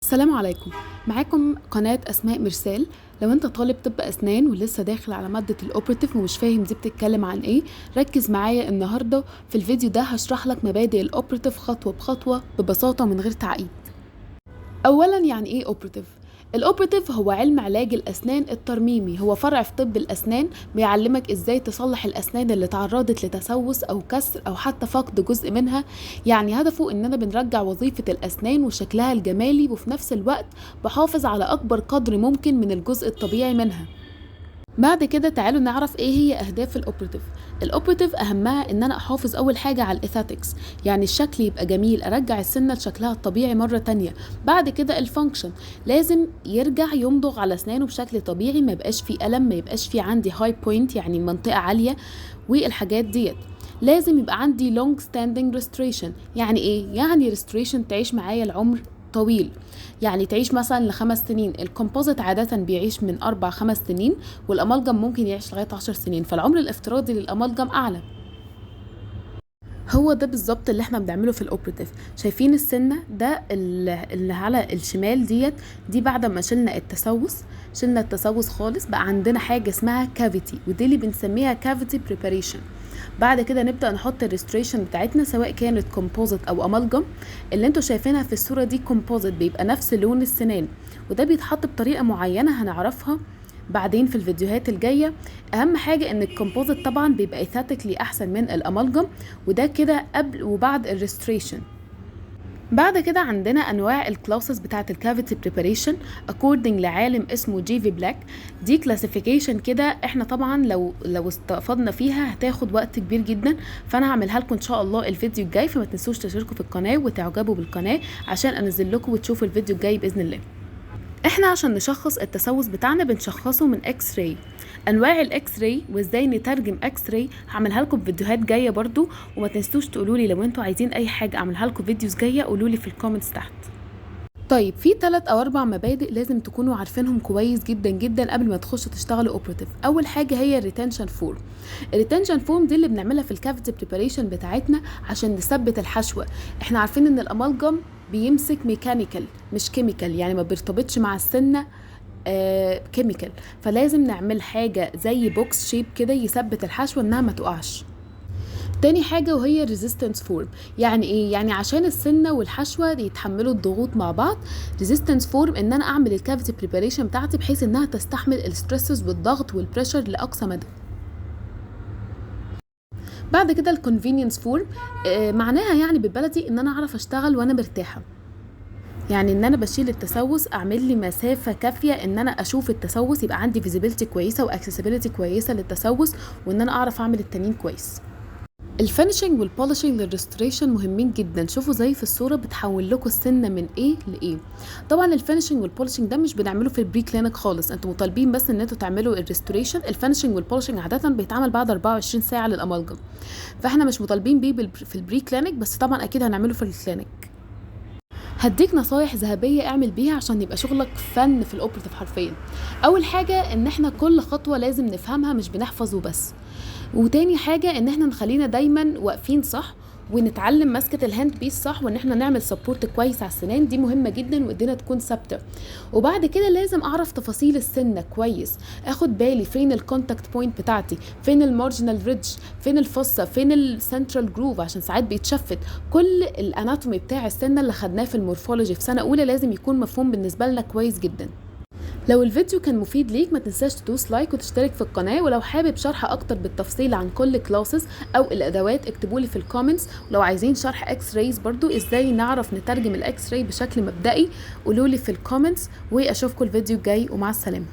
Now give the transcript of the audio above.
السلام عليكم. معاكم قناة أسماء مرسال. لو انت طالب طب أسنان ولسه داخل على مادة الأوبراتيف ومش فاهم دي بتتكلم عن ايه، ركز معايا النهاردة في الفيديو ده. هشرح لك مبادئ الأوبراتيف خطوة بخطوة ببساطة من غير تعقيد. أولا، يعني ايه أوبراتيف؟ الأوبراتيف هو علم علاج الأسنان الترميمي، هو فرع في طب الأسنان بيعلمك ازاي تصلح الأسنان اللي تعرضت لتسوس أو كسر أو حتى فقد جزء منها. يعني هدفه إننا بنرجع وظيفة الأسنان وشكلها الجمالي، وفي نفس الوقت بحافظ على أكبر قدر ممكن من الجزء الطبيعي منها. بعد كده تعالوا نعرف ايه هي اهداف الاوبراتيف. الاوبراتيف اهمها ان انا احافظ اول حاجه على الاثاتكس، يعني الشكل يبقى جميل، ارجع السنه لشكلها الطبيعي مره تانية. بعد كده الفانكشن، لازم يرجع يمضغ على اسنانه بشكل طبيعي، ما يبقاش فيه الم، ما يبقاش فيه عندي هاي بوينت يعني منطقه عاليه والحاجات ديت. لازم يبقى عندي long standing restoration. يعني ايه؟ يعني restoration تعيش معايا العمر طويل، يعني تعيش مثلا ل5 سنين. الكومبوزيت عادة بيعيش من 4-5 سنين، والأمالجم ممكن يعيش لغاية 10 سنين، فالعمر الافتراضي للأمالجم أعلى. هو ده بالظبط اللي احنا بنعمله في الاوبراتيف. شايفين السنه ده اللي على الشمال دي بعد ما شلنا التسوس خالص، بقى عندنا حاجه اسمها كافيتي، ودي اللي بنسميها كافيتي بريباريشن. بعد كده نبدا نحط الريستريشن بتاعتنا، سواء كانت كومبوزيت او امالجم. اللي انتوا شايفينها في الصوره دي كومبوزيت، بيبقى نفس لون السنان، وده بيتحط بطريقه معينه هنعرفها بعدين في الفيديوهات الجايه. اهم حاجه ان الكومبوزيت طبعا بيبقى ايثاتيكلي احسن من الامالجم، وده كده قبل وبعد الريستريشن. بعد كده عندنا انواع الكلاسز بتاعه الكافيتي بريباريشن اكوردنج لعالم اسمه جيفي بلاك. دي كلاسيفيكيشن كده، احنا طبعا لو استفدنا فيها هتاخد وقت كبير جدا، فانا هعملها لكم ان شاء الله الفيديو الجاي. فما تنسوش تشتركوا في القناه وتعجبوا بالقناه عشان انزل لكم وتشوفوا الفيديو الجاي باذن الله. احنا عشان نشخص التسوس بتاعنا بنشخصه من اكس راي. انواع الاكس راي وازاي نترجم اكس راي هعملها لكم في فيديوهات جايه برضو، وما تنسوش تقولوا لي لو انتوا عايزين اي حاجه اعملها لكم فيديوز جايه، قولوا لي في الكومنتس تحت. طيب، في 3 أو 4 مبادئ لازم تكونوا عارفينهم كويس جدا جدا قبل ما تخشوا تشتغلوا اوبراتيف. اول حاجه هي الريتنشن فورم. الريتنشن فورم دي اللي بنعملها في الكافيتي بريباريشن بتاعتنا عشان نثبت الحشوه. احنا عارفين ان الامالجم بيمسك ميكانيكال مش كيميكال، يعني ما بيرتبطش مع السنه كيميكال، فلازم نعمل حاجه زي بوكس شيب كده يثبت الحشوه انها ما تقعش. تاني حاجة وهي resistance form. يعني ايه؟ يعني عشان السنة والحشوة يتحملوا الضغوط مع بعض. resistance form ان انا اعمل الكافيتي بريباريشن بتاعتي بحيث انها تستحمل الستريسز والضغط والبريشر لاقصى مدى. بعد كده الكونفينينس فورم، معناها يعني بالبلدي ان انا اعرف اشتغل وانا مرتاحة، يعني ان انا بشيل التسوس، اعمل لي مسافه كافيه ان انا اشوف التسوس، يبقى عندي فيزيبيليتي كويسه واكسسبيليتي كويسه للتسوس، وان انا اعرف اعمل التانيين كويس. الفينشنج والبولشنج للريستوريشن مهمين جدا. شوفوا زي في الصوره بتحول لكم السنه من ايه لايه. طبعا الفينشنج والبولشنج ده مش بنعمله في البري كلينيك خالص، انتوا مطالبين بس ان انتوا تعملوا الريستوريشن. الفينشنج والبولشنج عاده بيتعمل بعد 24 ساعه للامالجم، فاحنا مش مطالبين بيه في البري كلينيك، بس طبعا اكيد هنعمله في الكلينيك. هديك نصايح ذهبيه اعمل بيها عشان يبقى شغلك فن في الاوبراتيف حرفيا. اول حاجه ان احنا كل خطوه لازم نفهمها، مش بنحفظ وبس. وتاني حاجه ان احنا نخلينا دايما واقفين صح، ونتعلم ماسكه الهاند بيس صح، وان احنا نعمل سبورت كويس على السنان، دي مهمه جدا، وايدينا تكون ثابته. وبعد كده لازم اعرف تفاصيل السنه كويس، اخد بالي فين الكونتاكت بوينت بتاعتي، فين المارجنال ريدج، فين الفصه، فين السنترال جروف، عشان ساعات بيتشفت. كل الاناتومي بتاع السنه اللي خدناه في المورفولوجي في سنه اولى لازم يكون مفهوم بالنسبه لنا كويس جدا. لو الفيديو كان مفيد ليك ما تنساش تدوس لايك وتشترك في القناة، ولو حابب شرح اكتر بالتفصيل عن كل كلاسز او الادوات اكتبولي في الكومنتس. ولو عايزين شرح اكس رايز برضو ازاي نعرف نترجم الاكس راي بشكل مبدئي قولولي في الكومنتس، واشوفكم الفيديو الجاي، ومع السلامة.